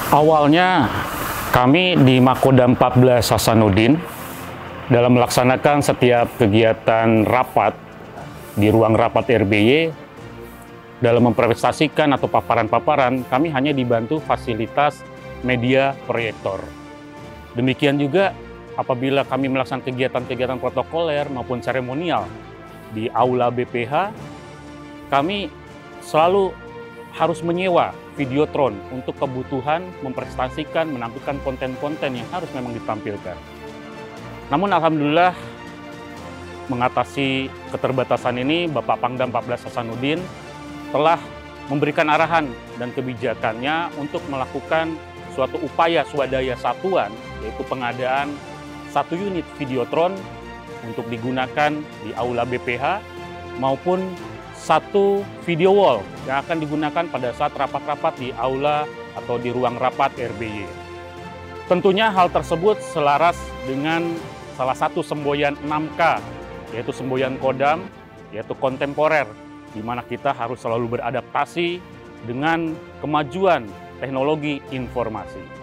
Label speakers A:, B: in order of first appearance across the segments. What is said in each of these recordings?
A: Awalnya kami di Makodam 14 Hasanuddin dalam melaksanakan setiap kegiatan rapat di ruang rapat RBY dalam mempresentasikan atau paparan-paparan, kami hanya dibantu fasilitas media proyektor. Demikian juga apabila kami melaksanakan kegiatan-kegiatan protokoler maupun seremonial di Aula BPH, kami selalu harus menyewa videotron untuk kebutuhan mempresentasikan, menampilkan konten-konten yang harus memang ditampilkan. Namun alhamdulillah mengatasi keterbatasan ini, Bapak Pangdam 14 Hasanuddin telah memberikan arahan dan kebijakannya untuk melakukan suatu upaya swadaya satuan, yaitu pengadaan 1 unit videotron untuk digunakan di Aula BPH maupun 1 video wall yang akan digunakan pada saat rapat-rapat di aula atau di ruang rapat RBY. Tentunya hal tersebut selaras dengan salah satu semboyan 6K, yaitu semboyan Kodam, yaitu kontemporer, di mana kita harus selalu beradaptasi dengan kemajuan teknologi informasi.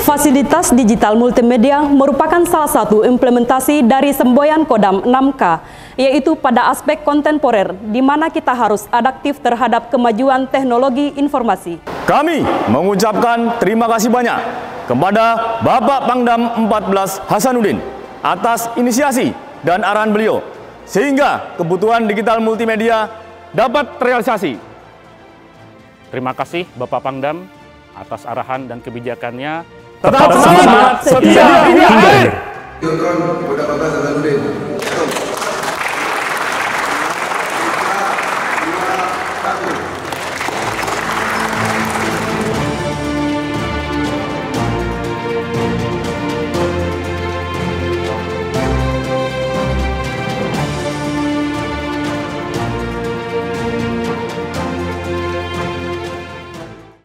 B: Fasilitas digital multimedia merupakan salah satu implementasi dari semboyan Kodam 6K, yaitu pada aspek kontemporer, di mana kita harus adaptif terhadap kemajuan teknologi informasi.
C: Kami mengucapkan terima kasih banyak kepada Bapak Pangdam 14 Hasanuddin atas inisiasi dan arahan beliau, sehingga kebutuhan digital multimedia dapat terrealisasi.
A: Terima kasih Bapak Pangdam atas arahan dan kebijakannya.
C: Tetap semangat, setia hingga akhir.
D: Videotron Kodam 14 Hasanuddin.